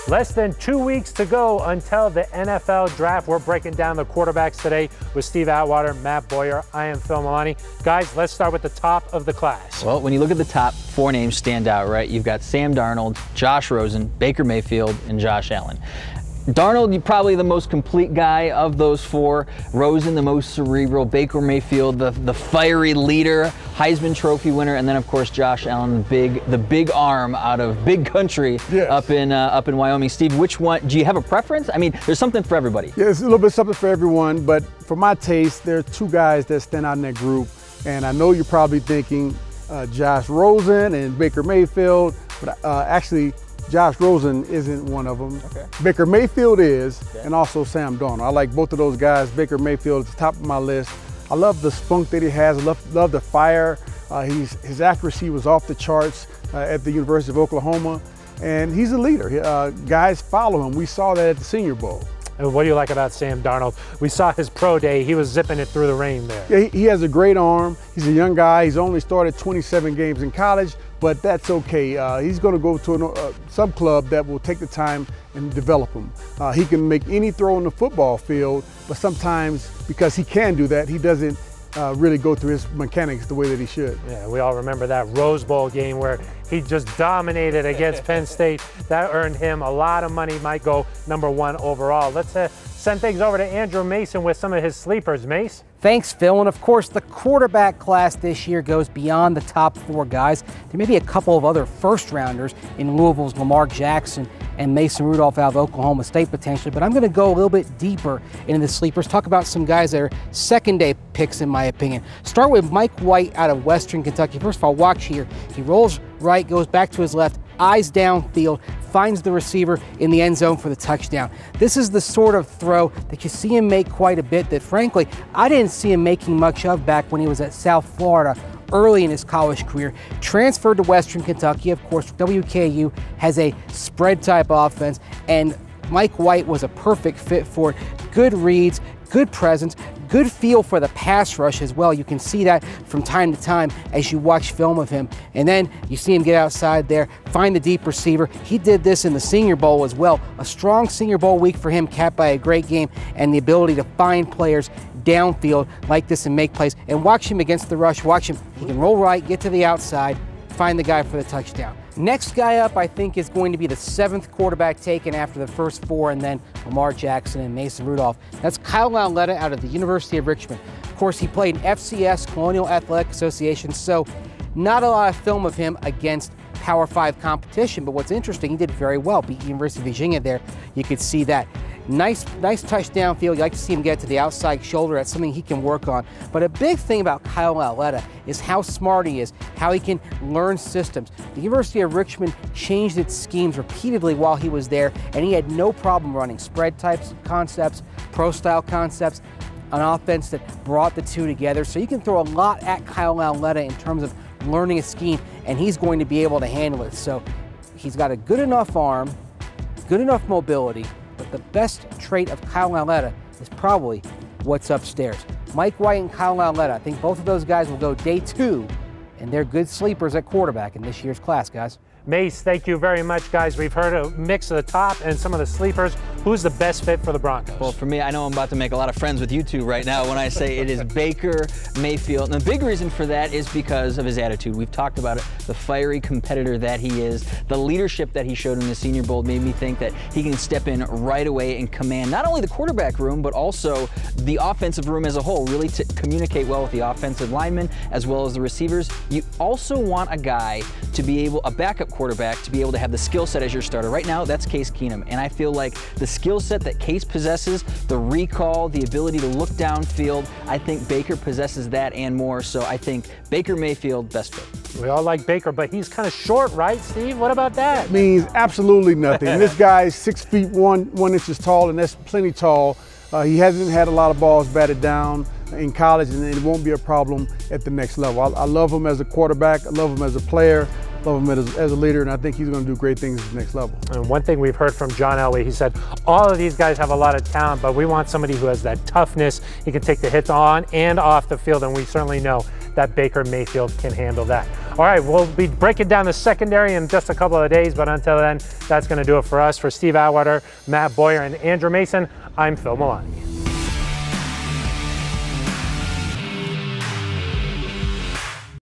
Less than 2 weeks to go until the NFL draft. We're breaking down the quarterbacks today with Steve Atwater, Matt Boyer. I am Phil Milani. Guys, let's start with the top of the class. Well, when you look at the top, 4 names stand out, right? You've got Sam Darnold, Josh Rosen, Baker Mayfield, and Josh Allen. Darnold, probably the most complete guy of those 4. Rosen, the most cerebral. Baker Mayfield, the fiery leader, Heisman Trophy winner, and then of course Josh Allen, the big arm out of big country. Yes. up in Wyoming. Steve, which one? Do you have a preference? I mean, there's something for everybody. Yeah, it's a little bit something for everyone, but for my taste, there are 2 guys that stand out in that group, and I know you're probably thinking Josh Rosen and Baker Mayfield, but actually, Josh Rosen isn't one of them. Okay. Baker Mayfield is, okay. And also Sam Darnold. I like both of those guys. Baker Mayfield is the top of my list. I love the spunk that he has. I love the fire. His accuracy was off the charts at the University of Oklahoma, and he's a leader. Guys follow him. We saw that at the Senior Bowl. And what do you like about Sam Darnold? We saw his pro day. He was zipping it through the rain there. Yeah, he has a great arm. He's a young guy. He's only started 27 games in college, but that's okay. He's going to go to some club that will take the time and develop him. He can make any throw on the football field, but sometimes because he can do that, he doesn't really go through his mechanics the way that he should. Yeah, we all remember that Rose Bowl game where he just dominated against Penn State. That earned him a lot of money, might go #1 overall. Let's send things over to Andrew Mason with some of his sleepers. Mace? Thanks, Phil. And of course, the quarterback class this year goes beyond the top 4 guys. There may be a couple of other first-rounders in Louisville's Lamar Jackson and Mason Rudolph out of Oklahoma State potentially, but I'm going to go a little bit deeper into the sleepers, talk about some guys that are second-day picks in my opinion. Start with Mike White out of Western Kentucky. First of all, watch here. He rolls right, goes back to his left, eyes downfield, finds the receiver in the end zone for the touchdown. This is the sort of throw that you see him make quite a bit that, frankly, I didn't see him making much of back when he was at South Florida early in his college career. Transferred to Western Kentucky. Of course, WKU has a spread type offense, and Mike White was a perfect fit for it. Good reads, good presence, good feel for the pass rush as well. You can see that from time to time as you watch film of him. And then you see him get outside there, find the deep receiver. He did this in the Senior Bowl as well. A strong Senior Bowl week for him, capped by a great game and the ability to find players downfield like this and make plays. And watch him against the rush. Watch him. He can roll right, get to the outside, find the guy for the touchdown. Next guy up, I think, is going to be the 7th quarterback taken after the first 4, and then Lamar Jackson and Mason Rudolph. That's Kyle Willetta out of the University of Richmond. Of course, he played in FCS, Colonial Athletic Association, so not a lot of film of him against Power 5 competition, but what's interesting, he did very well. Beat University of Virginia there. You could see that. Nice touchdown field. You like to see him get to the outside shoulder. That's something he can work on. But a big thing about Kyle Willetta is how smart he is, how he can learn systems. The University of Richmond changed its schemes repeatedly while he was there, and he had no problem running spread types concepts, pro-style concepts, an offense that brought the 2 together. So you can throw a lot at Kyle Willetta in terms of learning a scheme, and he's going to be able to handle it. So he's got a good enough arm, good enough mobility, but the best trait of Kyle Willetta is probably what's upstairs. Mike White and Kyle Willetta, I think both of those guys will go day 2, and they're good sleepers at quarterback in this year's class, guys. Mace, thank you very much, guys. We've heard a mix of the top and some of the sleepers. Who's the best fit for the Broncos? Well, for me, I know I'm about to make a lot of friends with you 2 right now when I say it is Baker Mayfield. And the big reason for that is because of his attitude. We've talked about it, the fiery competitor that he is. The leadership that he showed in the Senior Bowl made me think that he can step in right away and command not only the quarterback room, but also the offensive room as a whole, really to communicate well with the offensive linemen as well as the receivers. You also want a guy to be able, a backup quarterback, to be able to have the skill set as your starter. Right now, that's Case Keenum, and I feel like the skill set that Case possesses, the recall, the ability to look downfield, I think Baker possesses that and more, so I think Baker Mayfield, best fit. We all like Baker, but he's kind of short, right, Steve? What about that? Means absolutely nothing. This guy's 6 feet 1 inches tall, and that's plenty tall. He hasn't had a lot of balls batted down in college, and it won't be a problem at the next level. I love him as a quarterback. I love him as a player. Love him as a leader, and I think he's going to do great things at the next level. And one thing we've heard from John Elway, he said, all of these guys have a lot of talent, but we want somebody who has that toughness. He can take the hits on and off the field, and we certainly know that Baker Mayfield can handle that. All right, we'll be breaking down the secondary in just a couple of days, but until then, that's going to do it for us. For Steve Atwater, Matt Boyer, and Andrew Mason, I'm Phil Milani.